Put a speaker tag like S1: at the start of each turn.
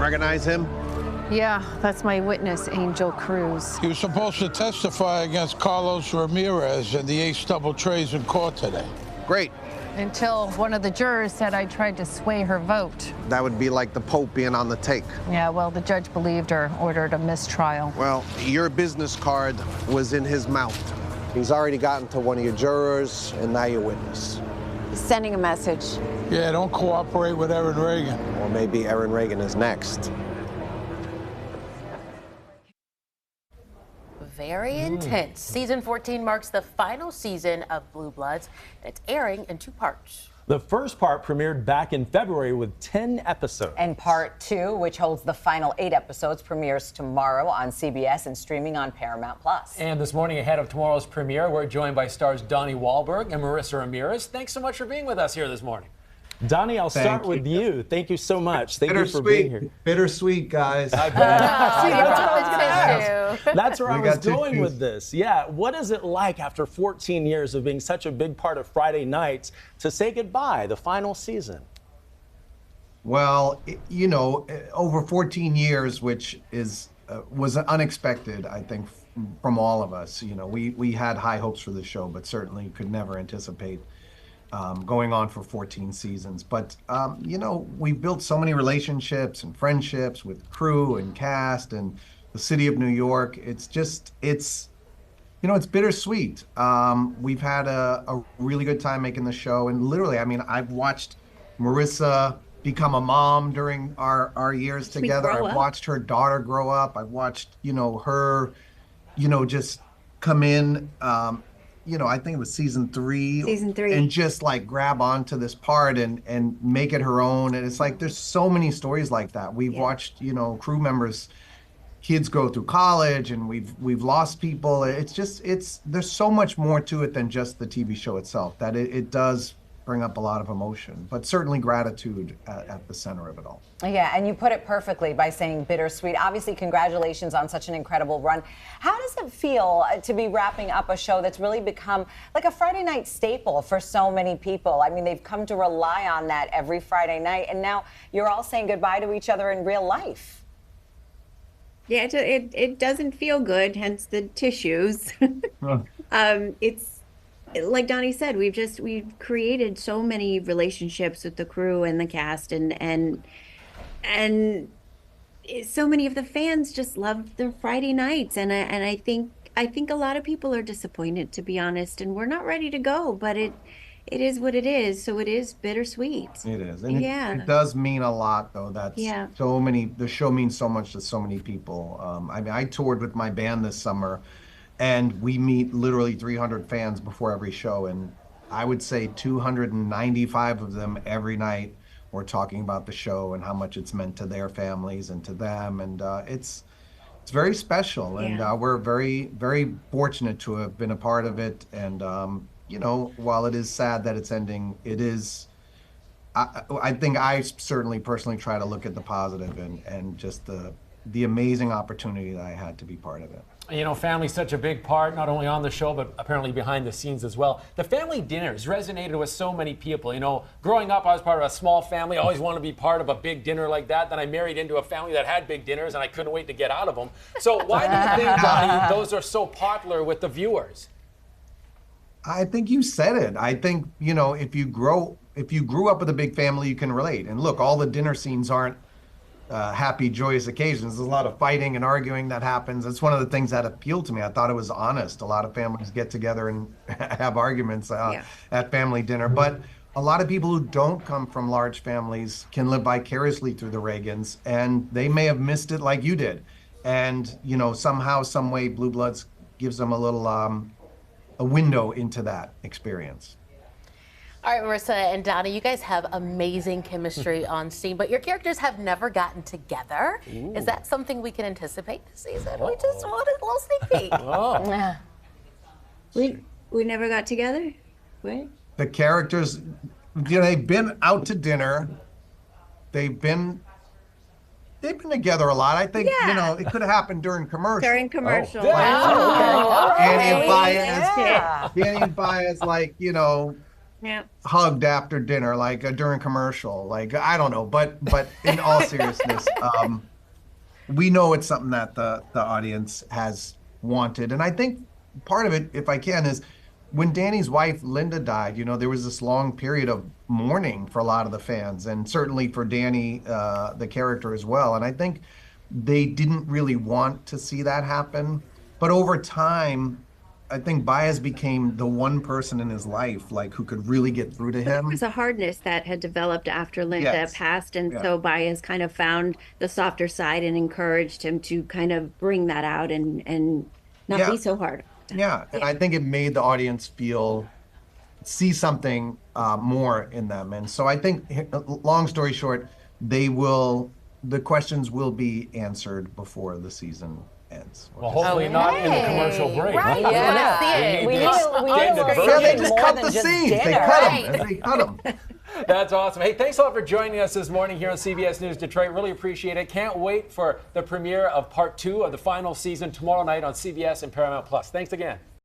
S1: Recognize him?
S2: Yeah, that's my witness, Angel Cruz.
S3: He was supposed to testify against Carlos Ramirez and the ace double treys in court today.
S1: Great.
S2: Until one of the jurors said I tried to sway her vote.
S1: That would be like the Pope being on the take.
S2: Yeah, well, the judge believed her, ordered a mistrial.
S1: Well, your business card was in his mouth. He's already gotten to one of your jurors, and now your witness.
S4: He's sending a message.
S3: Yeah, don't cooperate with Aaron Reagan.
S1: Or maybe Aaron Reagan is next.
S5: Very intense. Season 14 marks the final season of Blue Bloods, and it's airing in 2 parts.
S6: The first part premiered back in February with 10 episodes.
S7: And part 2, which holds the final 8 episodes, premieres tomorrow on CBS and streaming on Paramount+.
S8: And this morning, ahead of tomorrow's premiere, we're joined by stars Donnie Wahlberg and Marissa Ramirez. Thanks so much for being with us here this morning.
S6: Donnie, I'll start with you. Thank you so much. Thank you for being here.
S9: Bittersweet, guys.
S6: That's where I was going with this. Yeah, what is it like after 14 years of being such a big part of Friday nights to say goodbye, the final season?
S9: Well, you know, over 14 years, which was unexpected, I think, from all of us. You know, we had high hopes for the show, but certainly could never anticipate going on for 14 seasons. But, you know, we've built so many relationships and friendships with crew and cast and the city of New York. It's you know, it's bittersweet. We've had a really good time making the show. And literally, I mean, I've watched Marissa become a mom during our years together. I've watched her daughter grow up. I've watched, you know, her, you know, just come in, you know, I think it was season 3.
S4: Season 3.
S9: And just like grab onto this part and make it her own. And it's like, there's so many stories like that. We've watched, you know, crew members, kids go through college, and we've lost people. It's just, there's so much more to it than just the TV show itself, that it does bring up a lot of emotion, but certainly gratitude at the center of it all.
S7: Yeah, and you put it perfectly by saying bittersweet. Obviously, congratulations on such an incredible run. How does it feel to be wrapping up a show that's really become like a Friday night staple for so many people? I mean, they've come to rely on that every Friday night, and now you're all saying goodbye to each other in real life.
S4: Yeah, it doesn't feel good, hence the tissues. It's like Donnie said, we've created so many relationships with the crew and the cast, and so many of the fans just love the Friday nights, and I think a lot of people are disappointed, to be honest, and we're not ready to go, but it is what it is, so it is bittersweet.
S9: It is, and it does mean a lot, though. So many. The show means so much to so many people. I mean, I toured with my band this summer, and we meet literally 300 fans before every show, and I would say 295 of them every night were talking about the show and how much it's meant to their families and to them, and it's very special, and we're very, very fortunate to have been a part of it. And you know, while it is sad that it's ending, it is. I think I certainly personally try to look at the positive and just the amazing opportunity that I had to be part of it.
S8: You know, family's such a big part, not only on the show, but apparently behind the scenes as well. The family dinners resonated with so many people. You know, growing up, I was part of a small family. I always wanted to be part of a big dinner like that. Then I married into a family that had big dinners, and I couldn't wait to get out of them. So why do you think, Donnie, those are so popular with the viewers?
S9: I think you said it. I think, you know, if you grew up with a big family, you can relate. And look, all the dinner scenes aren't happy, joyous occasions. There's a lot of fighting and arguing that happens. It's one of the things that appealed to me. I thought it was honest. A lot of families get together and have arguments at family dinner. But a lot of people who don't come from large families can live vicariously through the Reagans, and they may have missed it like you did. And, you know, somehow, some way, Blue Bloods gives them a little a window into that experience.
S5: All right, Marissa and Donnie, you guys have amazing chemistry on scene, but your characters have never gotten together. Ooh. Is that something we can anticipate this season? We just wanted a little sneak peek.
S4: We never got together? What?
S9: The characters, you know, they've been out to dinner. They've been together a lot. I think, you know, it could have happened during commercial.
S4: During commercial.
S9: Danny and Baez, like, you know,
S4: Yeah.
S9: hugged after dinner, like during commercial. Like, I don't know, but in all seriousness, we know it's something that the audience has wanted. And I think part of it, if I can, is when Danny's wife, Linda, died, there was this long period of mourning for a lot of the fans, and certainly for Danny, the character as well. And I think they didn't really want to see that happen. But over time, I think Baez became the one person in his life, like, who could really get through to
S4: There
S9: him.
S4: was a hardness that had developed after Linda
S9: Yes.
S4: passed, and
S9: Yeah.
S4: so Baez kind of found the softer side and encouraged him to kind of bring that out and not
S9: Yeah.
S4: be so hard.
S9: Yeah, and I think it made the audience see something more in them. And so I think, long story short, the questions will be answered before the season ends.
S8: Well, hopefully not in the commercial break.
S5: Right.
S7: Yeah. We need a little
S9: Yeah, they
S7: something
S9: just
S7: more
S9: cut
S7: than
S9: the
S7: just
S9: scenes. They
S7: dinner.
S9: cut
S5: Right.
S9: them. They cut them.
S8: That's awesome. Hey, thanks a lot for joining us this morning here on CBS News Detroit. Really appreciate it. Can't wait for the premiere of part 2 of the final season tomorrow night on CBS and Paramount Plus. Thanks again.